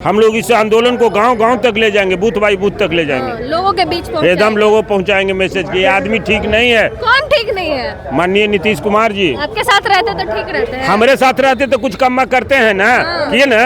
हम लोग इस आंदोलन को गांव-गांव तक ले जाएंगे, बूथ बाई बूथ तक ले जाएंगे, लोगों के बीच एकदम लोगों पहुंचाएंगे मैसेज कि ये आदमी ठीक नहीं है। कौन ठीक नहीं है? माननीय नीतीश कुमार जी आपके साथ रहते तो ठीक रहते हैं। हमारे साथ रहते तो कुछ कम करते हैं ना, किए ना,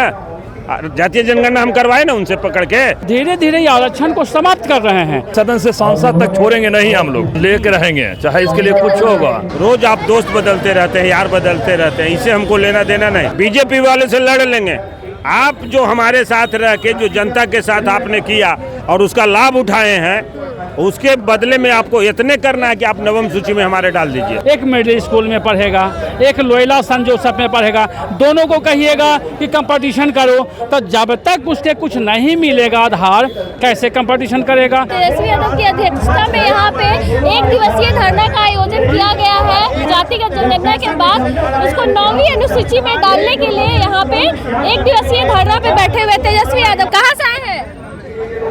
जातीय जनगणना हम करवाए ना उनसे पकड़ के। धीरे धीरे आरक्षण को समाप्त कर रहे हैं। सदन से सांसद तक छोड़ेंगे नहीं, हम लोग लेके रहेंगे, चाहे इसके लिए कुछ होगा। रोज आप दोस्त बदलते रहते हैं, यार बदलते रहते हैं, इससे हमको लेना देना नहीं। बीजेपी वाले से लड़ लेंगे। आप जो हमारे साथ रह के जो जनता के साथ आपने किया और उसका लाभ उठाए हैं, उसके बदले में आपको इतने करना है कि आप नवम सूची में हमारे डाल दीजिए। एक मिडिल स्कूल में पढ़ेगा, एक लोयला सन जोसेफ में पढ़ेगा, दोनों को कहिएगा कि कंपटीशन करो, तो जब तक उसके कुछ नहीं मिलेगा आधार, कैसे कंपटीशन करेगा। तेजस्वी यादव की अध्यक्षता में यहाँ पे एक दिवसीय धरना का आयोजन किया गया है। जातिगत जनगणना के बाद उसको 9वीं अनुसूची में डालने के लिए यहाँ पे एक दिवसीय धरना पे बैठे हुए तेजस्वी यादव। कहाँ से आए हैं?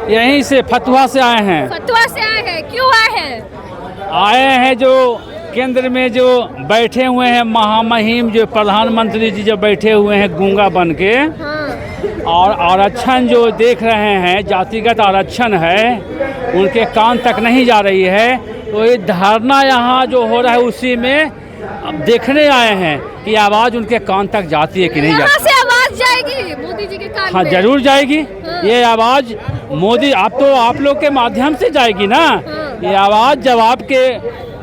यहीं से फतुहा से आए हैं। फतुहा से आए हैं, क्यों आए हैं? आए हैं जो केंद्र में जो बैठे हुए हैं महामहिम, जो प्रधानमंत्री जी जो बैठे हुए हैं गूंगा बन के, और आरक्षण जो देख रहे हैं, जातिगत आरक्षण है, उनके कान तक नहीं जा रही है। तो ये धरना यहाँ जो हो रहा है उसी में अब देखने आए हैं कि आवाज़ उनके कान तक जाती है कि नहीं जाती। से आवाज जाएगी मोदी जी के कान हाँ, में? जरूर जाएगी। ये आवाज़ मोदी आप लोग के माध्यम से जाएगी ना। ये आवाज़ जब आपके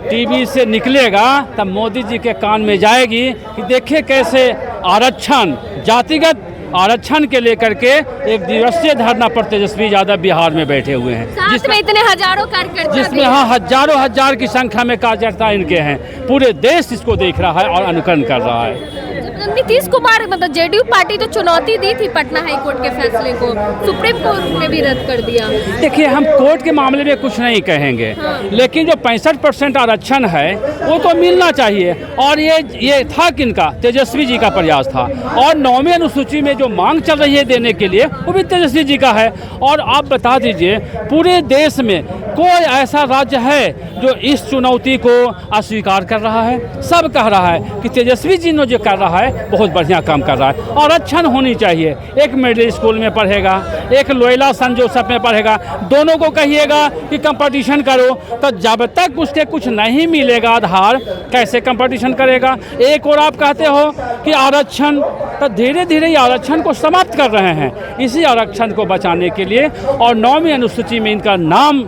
टीवी से निकलेगा तब मोदी जी के कान में जाएगी कि देखिए कैसे आरक्षण, जातिगत आरक्षण के लेकर के एक दिवसीय धरना पर तेजस्वी यादव बिहार में बैठे हुए हैं, जिसमें इतने हजारों कार्यकर्ता, जिसमें हाँ हजारों हजार की संख्या में कार्यकर्ता इनके हैं। पूरे देश इसको देख रहा है और अनुकरण कर रहा है। नीतीश कुमार मतलब जेडीयू पार्टी तो चुनौती दी थी पटना हाई कोर्ट के फैसले को, सुप्रीम कोर्ट ने भी रद्द कर दिया। देखिए, हम कोर्ट के मामले में कुछ नहीं कहेंगे, लेकिन जो 65% आरक्षण है वो तो मिलना चाहिए। और ये था किनका? तेजस्वी जी का प्रयास था। और 9वीं अनुसूची में जो मांग चल रही है देने के लिए, वो भी तेजस्वी जी का है। और आप बता दीजिए, पूरे देश में कोई ऐसा राज्य है जो इस चुनौती को अस्वीकार कर रहा है? सब कह रहा है कि तेजस्वी जी ने जो कर रहा है बहुत बढ़िया काम कर रहा है। आरक्षण होनी चाहिए। एक मिडिल स्कूल में पढ़ेगा, एक लोयला सन जोसेफ में पढ़ेगा, दोनों को कहिएगा कि कंपटीशन करो, तो जब तक उसके कुछ नहीं मिलेगा आधार, कैसे कंपटीशन करेगा। एक और आप कहते हो कि आरक्षण, तो धीरे धीरे आरक्षण को समाप्त कर रहे हैं। इसी आरक्षण को बचाने के लिए और 9वीं अनुसूची में इनका नाम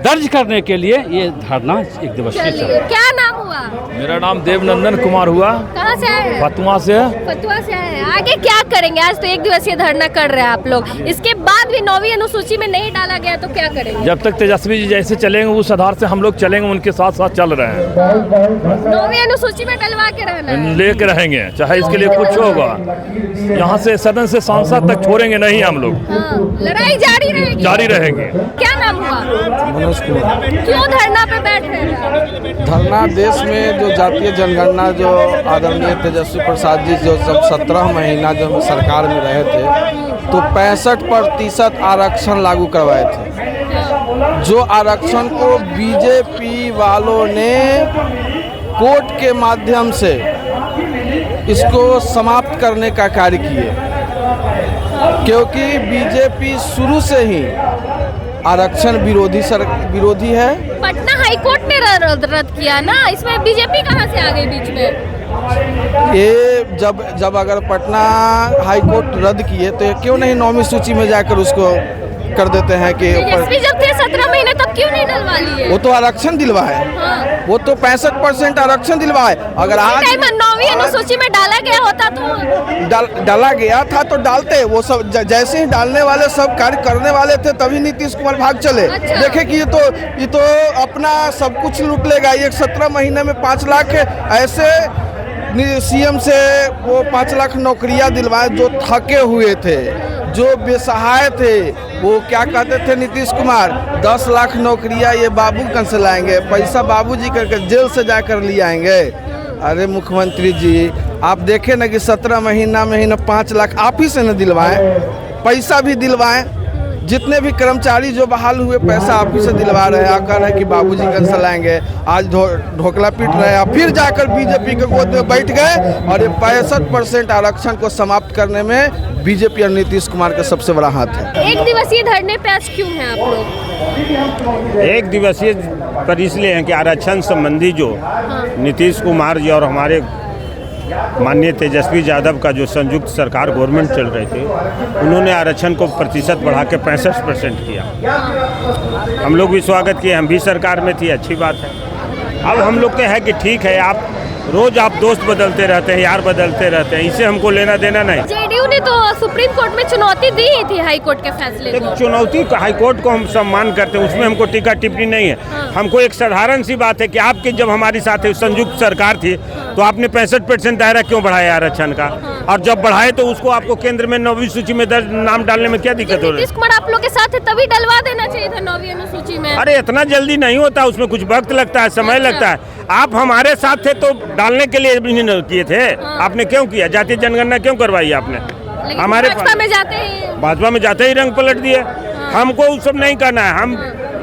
दर्ज करने के लिए ये धरना एक दिवसीय चल रहा है। क्या नाम हुआ? मेरा नाम देवनंदन कुमार हुआ। कहाँ से आए हैं? फतुहा से। फतुहा से आए हैं। आगे क्या करेंगे? आज तो एक दिवसीय धरना कर रहे हैं आप लोग, इसके बाद भी 9वीं अनुसूची में नहीं डाला गया तो क्या करेंगे? जब तक तेजस्वी जी जैसे चलेंगे उस आधार से हम लोग चलेंगे, उनके साथ साथ चल रहे हैं। 9वीं अनुसूची में डलवा के रहना है? लेके रहेंगे, चाहे इसके लिए कुछ होगा। यहाँ से सदन से सांसद तक छोड़ेंगे नहीं, हम लोग लड़ाई जारी रहेगी? जारी रहेंगे। क्या नाम हुआ? मनोज कुमार। क्यों धरना पे बैठ रहे हैं? धरना देश में जो जातीय जनगणना जो आदरणीय तेजस्वी प्रसाद जी जो सब 17 महीना जो सरकार में रहे थे, तो 65% आरक्षण लागू करवाए थे। जो आरक्षण को बीजेपी वालों ने कोर्ट के माध्यम से इसको समाप्त करने का कार्य किए, क्योंकि बीजेपी शुरू से ही आरक्षण विरोधी है। पटना हाई कोर्ट ने रद्द किया ना, इसमें बीजेपी कहाँ से आ गई बीच में? ये जब अगर पटना हाई कोर्ट रद्द किए तो ये क्यों नहीं 9वीं सूची में जाकर उसको कर देते हैं कि तेजस्वी जब थे 17 महीने तब क्यों नहीं डलवा लिए? वो तो आरक्षण दिलवाए। वो तो 65% आरक्षण दिलवाए। अगर आज 9वीं अनुसूची में डाला गया होता तो डाला गया था तो डालते। वो सब जैसे ही डालने वाले सब कार्य करने वाले थे तभी नीतीश कुमार भाग चले। अच्छा। देखे कि ये तो अपना सब कुछ लूट लेगा। ये 17 महीने में 5 लाख ऐसे सीएम से वो 5 लाख नौकरियां दिलवाए जो थके हुए थे, जो बेसहाय थे। वो क्या कहते थे नीतीश कुमार, 10 लाख नौकरियां ये बाबूगंज से लाएंगे, पैसा बाबूजी करके जेल से जाकर ले आएंगे। अरे मुख्यमंत्री जी, आप देखें ना कि 17 महीना में ही ना 5 लाख आप ही से न दिलवाएं, पैसा भी दिलवाएं। जितने भी कर्मचारी जो बहाल हुए पैसा आप ही से दिलवा रहे हैं। कह रहे हैं कि बाबूजी गंज से लाएंगे, आज ढोकला पीट रहे हैं, फिर जाकर बीजेपी के गोद में बैठ गए और ये 65% आरक्षण को समाप्त करने में बीजेपी और नीतीश कुमार का सबसे बड़ा हाथ है। एक दिवसीय धरने पे आज क्यों हैं आप लोग? एक दिवसीय पर इसलिए हैं कि आरक्षण संबंधी जो नीतीश कुमार जी और हमारे माननीय तेजस्वी यादव का जो संयुक्त सरकार गवर्नमेंट चल रही थी, उन्होंने आरक्षण को प्रतिशत बढ़ा के 65% किया। हम लोग भी स्वागत किए, हम भी सरकार में थी, अच्छी बात है। अब हम लोग के है कि ठीक है, आप रोज आप दोस्त बदलते रहते हैं, यार बदलते रहते हैं, इससे हमको लेना देना नहीं। जेडीयू ने तो सुप्रीम कोर्ट में चुनौती दी ही थी हाई कोर्ट के फैसले एक को। चुनौती हाई कोर्ट को हम सम्मान करते हैं, उसमें हमको टीका टिप्पणी नहीं है। हमको एक साधारण सी बात है कि आपके जब हमारी साथ संयुक्त सरकार थी तो आपने 65% दायरा क्यों बढ़ाया आरक्षण का, और जब बढ़ाए तो उसको आपको केंद्र में 9वीं सूची में दर्ज नाम डालने में क्या दिक्कत हो रही है? नीतीश कुमार आप लोग के साथ है तभी डलवा देना चाहिए था 9वीं अनुसूची में। अरे इतना जल्दी नहीं होता, उसमें कुछ वक्त लगता है, समय लगता है। आप हमारे साथ थे तो डालने के लिए भी नहीं किए थे, आपने क्यों किया? जातीय जनगणना क्यों करवाई आपने? लेकिन हमारे भाजपा में जाते ही रंग पलट दिए। हमको वो सब नहीं करना है, हम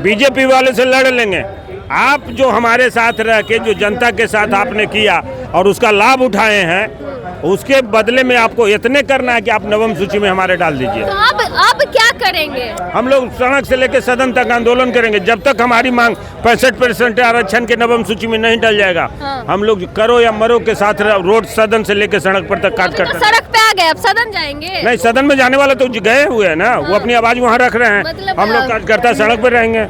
बीजेपी वाले से लड़ लेंगे। आप जो हमारे साथ रह के जो जनता के साथ आपने किया और उसका लाभ उठाए हैं, उसके बदले में आपको इतने करना है कि आप नवम सूची में हमारे डाल दीजिए। तो अब क्या करेंगे? हम लोग सड़क से लेकर सदन तक आंदोलन करेंगे जब तक हमारी मांग 65% आरक्षण के नवम सूची में नहीं डल जाएगा। हम लोग करो या मरो के साथ रोड सदन से लेकर सड़क पर तक काट करते। सड़क पे आ गए, अब सदन जाएंगे? नहीं, सदन में जाने वाले तो गए हुए हैं ना, वो अपनी आवाज वहाँ रख रहे हैं। मतलब हम लोग कार्यकर्ता सड़क पर रहेंगे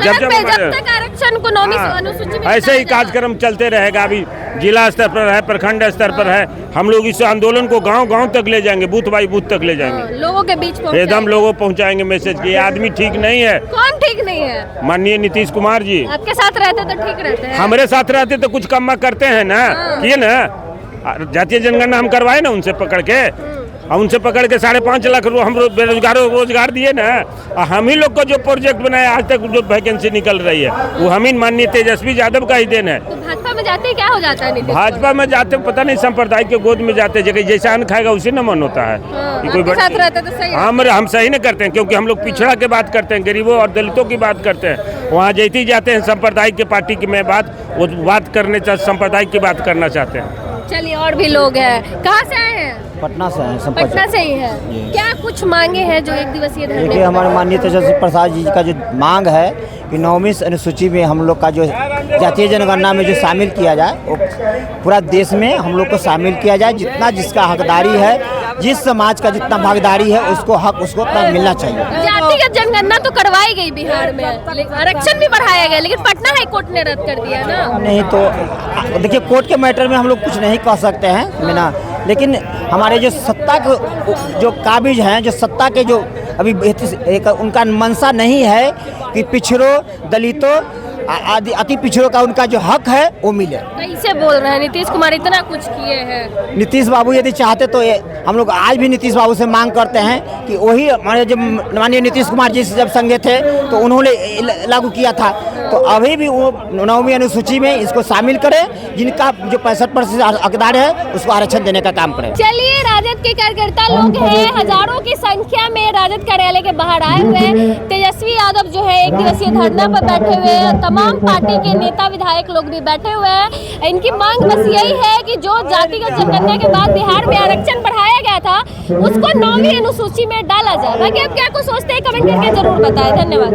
जब तक आरक्षण को 9वीं अनुसूची में ऐसे ही कार्यक्रम चलते रहेगा। अभी जिला स्तर पर है, प्रखंड स्तर पर है, हम लोग इस आंदोलन को गांव-गांव तक ले जाएंगे, बूथ बाई बूथ तक ले जाएंगे, लोगों के बीच एकदम लोगों पहुंचाएंगे मैसेज कि ये आदमी ठीक नहीं है। कौन ठीक नहीं है? माननीय नीतीश कुमार जी आपके साथ रहते तो ठीक रहते हैं। हमारे साथ रहते तो कुछ कम करते हैं ना, किए ना। जातीय जनगणना हम करवाए ना उनसे पकड़ के, उनसे पकड़ के 5.5 लाख हम बेरोजगारों को रोजगार दिए ना। हम ही लोग को जो प्रोजेक्ट बनाया आज तक जो वैकेंसी निकल रही है वो हम ही माननीय तेजस्वी यादव का ही देन है। तो भाजपा में जाते क्या हो जाता है? भाजपा में जाते पता नहीं, संप्रदाय के गोद में जाते, जगह जैसा अन्न खाएगा उसी न मन होता है। कोई साथ रहते तो सही हम सही नहीं करते हैं, क्योंकि हम लोग पिछड़ा के बात करते हैं, गरीबों और दलितों की बात करते हैं। वहाँ जैसे ही जाते हैं संप्रदाय के पार्टी की में वो बात करने संप्रदाय की बात करना चाहते हैं। चलिए, और भी लोग हैं। कहाँ से आए हैं? पटना से हैं। पटना से ही है। क्या कुछ मांगे हैं जो एक दिवसीय धरने? देखिए, हमारे माननीय तेजस्वी प्रसाद जी का जो मांग है कि 9वीं अनुसूची में हम लोग का जो जातीय जनगणना में जो शामिल किया जाए, वो पूरा देश में हम लोग को शामिल किया जाए। जितना जिसका हकदारी है, जिस समाज का जितना भागीदारी है, उसको हक उसको उतना मिलना चाहिए। जातिगत जनगणना तो करवाई गई बिहार में, आरक्षण भी बढ़ाया गया, लेकिन पटना हाई कोर्ट ने रद्द कर दिया ना। नहीं तो देखिए, कोर्ट के मैटर में हम लोग कुछ नहीं कह सकते हैं ना, लेकिन हमारे जो सत्ता के जो काबिज हैं, जो सत्ता के जो अभी एक उनका मंशा नहीं है कि पिछड़ों, दलितों आदि अति पिछड़ों का उनका जो हक है वो मिले। कैसे बोल रहे हैं? नीतीश कुमार इतना कुछ किए हैं। नीतीश बाबू यदि चाहते तो हम लोग आज भी नीतीश बाबू से मांग करते हैं कि वही हमारे जब माननीय नीतीश कुमार जी से जब संगे थे तो उन्होंने लागू किया था, तो अभी भी वो 9वीं अनुसूची में इसको शामिल करें। जिनका जो 65% हकदार है उसको आरक्षण देने का काम करें। चलिए, राजद के कार्यकर्ता लोग हैं, हजारों की संख्या में राजद कार्यालय के बाहर आए हुए हैं। तेजस्वी यादव जो है एक दिवसीय धरना पर बैठे हुए हैं, तमाम पार्टी के नेता विधायक लोग भी बैठे हुए हैं। इनकी मांग बस यही है कि जो जातिगत जनगणना के बाद बिहार में आरक्षण बढ़ाया गया था उसको 9वीं अनुसूची में डाला जाए। बाकी आप क्या कुछ सोचते हैं कमेंट करके जरूर बताएं। धन्यवाद।